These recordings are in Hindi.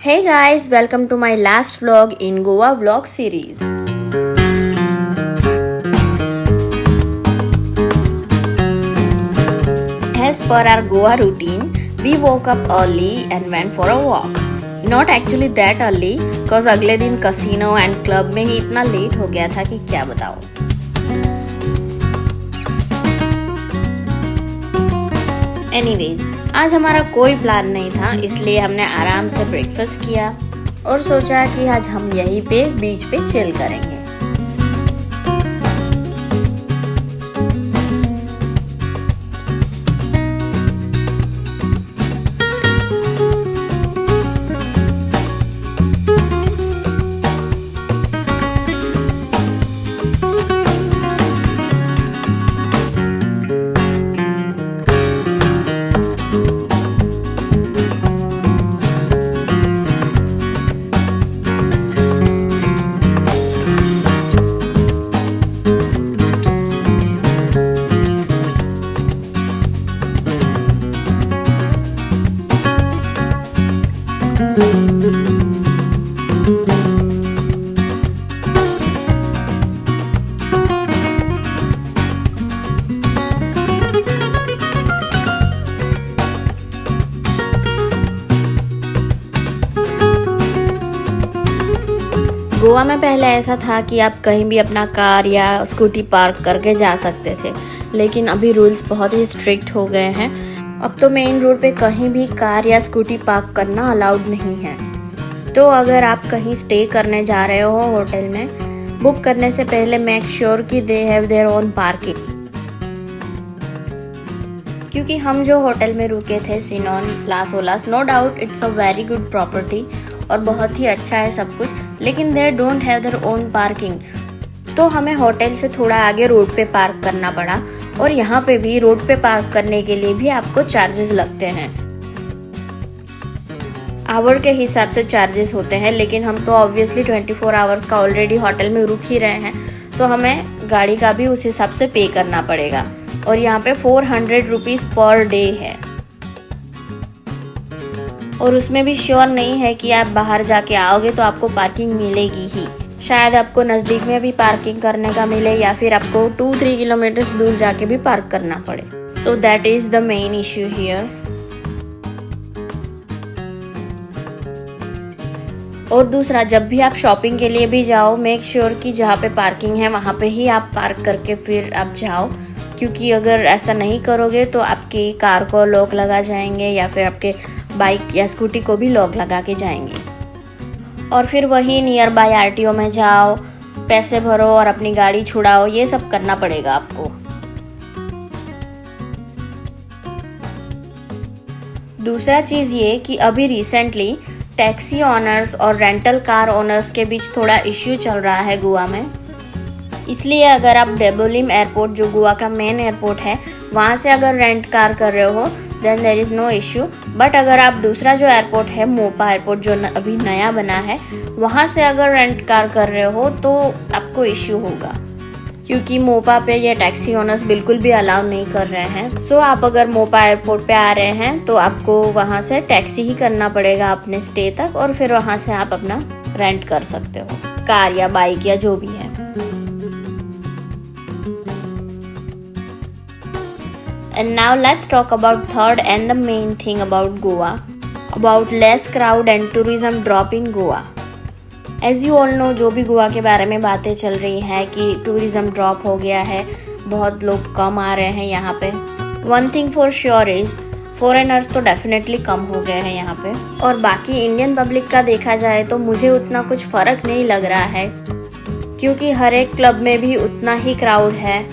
Hey guys, welcome to my last vlog in Goa vlog series. As per our Goa routine, we woke up early and went for a walk. Not actually that early, cause अगले दिन casino and club में ही इतना लेट हो गया था कि क्या बताओ. Anyways, आज हमारा कोई प्लान नहीं था, इसलिए हमने आराम से ब्रेकफास्ट किया और सोचा कि आज हम यहीं पे बीच पे चिल करेंगे. गोवा में पहले ऐसा था कि आप कहीं भी अपना कार या स्कूटी पार्क करके जा सकते थे, लेकिन अभी रूल्स बहुत ही स्ट्रिक्ट हो गए हैं. अब तो मेन रोड पे कहीं भी कार या स्कूटी पार्क करना अलाउड नहीं है. तो अगर आप कहीं स्टे करने जा रहे हो होटल में, बुक करने से पहले मेक श्योर कि they have their own parking. क्योंकि हम जो होटल में रुके थे सिनोन लास ओलास, no doubt it's a very good property और बहुत ही अच्छा है सब कुछ, लेकिन they don't have their own parking. तो हमें होटल से थोड़ा आगे रोड पे पार्क करना पड़ा, और यहाँ पे भी रोड पे पार्क करने के लिए भी आपको चार्जेस लगते हैं. आवर के हिसाब से चार्जेस होते हैं, लेकिन हम तो ऑब्वियसली 24 आवर्स का ऑलरेडी होटल में रुक ही रहे हैं, तो हमें गाड़ी का भी उस हिसाब से पे करना पड़ेगा. और यहाँ पे 400 रुपीज़ पर डे है, और उसमें भी श्योर नहीं है कि आप बाहर जाके आओगे तो आपको पार्किंग मिलेगी ही. शायद आपको नज़दीक में भी पार्किंग करने का मिले, या फिर आपको 2-3 किलोमीटर दूर जाके भी पार्क करना पड़े. So that is the main issue here. और दूसरा, जब भी आप शॉपिंग के लिए भी जाओ, मेक श्योर कि जहाँ पे पार्किंग है वहाँ पे ही आप पार्क करके फिर आप जाओ. क्योंकि अगर ऐसा नहीं करोगे तो आपकी कार को लॉक लगा जाएंगे, या फिर आपके बाइक या स्कूटी को भी लॉक लगा के जाएंगे. और फिर वही नियर बाय आरटीओ में जाओ, पैसे भरो और अपनी गाड़ी छुड़ाओ, ये सब करना पड़ेगा आपको. दूसरा चीज़ ये कि अभी रिसेंटली टैक्सी ओनर्स और रेंटल कार ओनर्स के बीच थोड़ा इश्यू चल रहा है गोवा में. इसलिए अगर आप डेबोलिम एयरपोर्ट, जो गोवा का मेन एयरपोर्ट है, वहाँ से अगर रेंट कार कर रहे हो then there is no issue. But अगर आप दूसरा जो एयरपोर्ट है, मोपा एयरपोर्ट, जो अभी नया बना है, वहाँ से अगर रेंट कार कर रहे हो तो आपको इश्यू होगा. क्योंकि मोपा पे ये टैक्सी ओनर्स बिल्कुल भी अलाउ नहीं कर रहे हैं. सो आप अगर मोपा एयरपोर्ट पे आ रहे हैं तो आपको वहाँ से टैक्सी ही करना पड़ेगा अपने स्टे तक, और फिर वहाँ से आप अपना रेंट कर सकते हो, कार या बाइक या जो भी है. And now let's talk about third and the main thing about Goa, about less crowd and tourism drop in Goa. As you all know, जो भी गोवा के बारे में बातें चल रही हैं कि टूरिज्म ड्रॉप हो गया है, बहुत लोग कम आ रहे हैं यहाँ पे. One thing for sure is foreigners तो डेफिनेटली कम हो गए हैं यहाँ पे. और बाकी इंडियन पब्लिक का देखा जाए तो मुझे उतना कुछ फ़र्क नहीं लग रहा है, क्योंकि हर एक क्लब में भी उतना ही क्राउड है,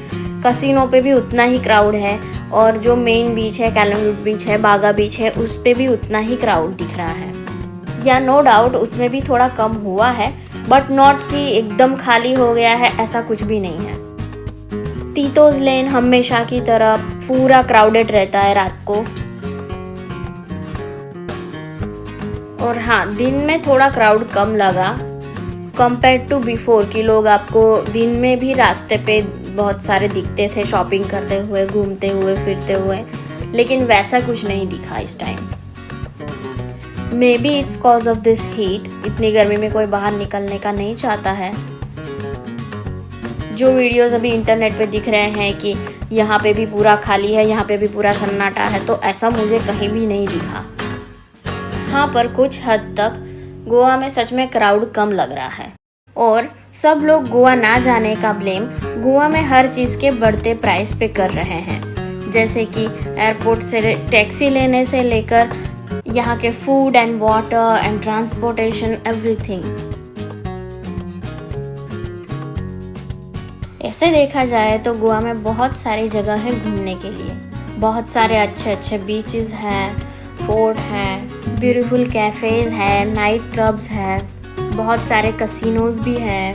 कसिनो पे भी उतना ही क्राउड है, और जो मेन बीच है, कैलमलुट बीच है, बागा बीच है, उस पे भी उतना ही क्राउड दिख रहा है. या नो डाउट उसमें भी थोड़ा कम हुआ है, बट नॉट कि एकदम खाली हो गया है, ऐसा कुछ भी नहीं है. तीतोज लेन हमेशा की तरह पूरा क्राउडेड रहता है रात को. और हाँ, दिन में थोड़ा क्राउड कम लगा कंपेयर टू बिफोर, कि लोग आपको दिन में भी रास्ते पे बहुत सारे दिखते थे, शॉपिंग करते हुए, घूमते हुए, फिरते हुए, लेकिन वैसा कुछ नहीं दिखा इस time. May be it's cause of this heat, इतनी गर्मी में कोई बाहर निकलने का नहीं चाहता है। जो वीडियोस अभी इंटरनेट पे दिख रहे हैं कि यहाँ पे भी पूरा खाली है, यहाँ पे भी पूरा सन्नाटा है, तो ऐसा मुझे कहीं भी नहीं दिखा। हाँ, पर कुछ हद तक गोवा में सच में क्राउड कम लग रहा है। और सब लोग गोवा ना जाने का ब्लेम गोवा में हर चीज़ के बढ़ते प्राइस पे कर रहे हैं, जैसे कि एयरपोर्ट से टैक्सी लेने से लेकर यहाँ के food and water and transportation everything. ऐसे देखा जाए तो गोवा में बहुत सारी जगह है घूमने के लिए, बहुत सारे अच्छे अच्छे बीचेस हैं, फोर्ट हैं, ब्यूटीफुल कैफ़ेज़ हैं, नाइट क्लब्स हैं, बहुत सारे कसिनोज भी हैं।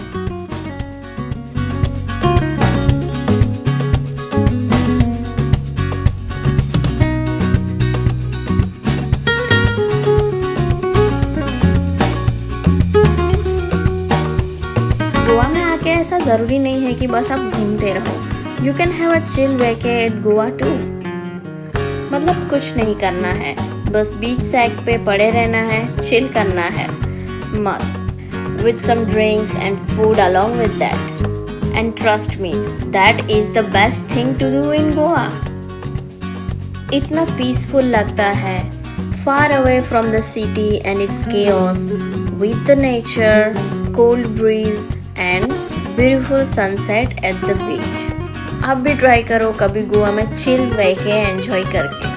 गोवा में आके ऐसा ज़रूरी नहीं है कि बस आप घूमते रहो। You can have a chill vacay at Goa too. मतलब कुछ नहीं करना है, बस बीच सैक पे पड़े रहना है, चिल करना है मस्त, with some drinks and food along with that. And trust me, that is the best thing to do in Goa. इतना peaceful लगता है, far away from the city and its chaos, with the nature, cold breeze and beautiful sunset at the beach. आप भी ट्राई करो कभी गोवा में चिल रह के एंजॉय करके।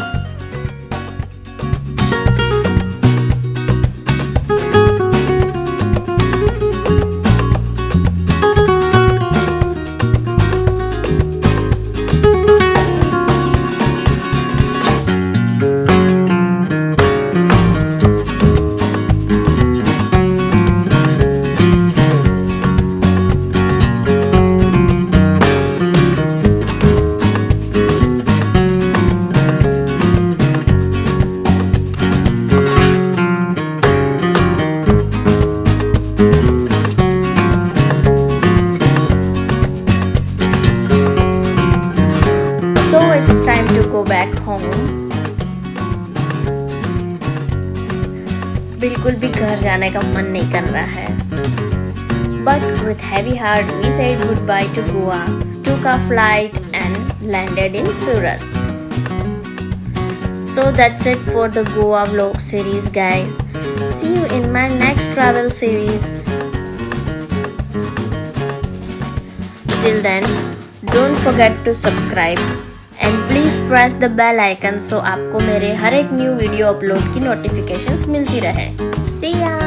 It's time to go back home. बिल्कुल भी घर जाने का मन नहीं कर रहा है। But with heavy heart we said goodbye to Goa, took a flight and landed in Surat. So that's it for the Goa vlog series, guys. See you in my next travel series. Till then, don't forget to subscribe. And please press the bell icon so आपको मेरे हर एक न्यू वीडियो अपलोड की नोटिफिकेशंस मिलती रहे। See ya!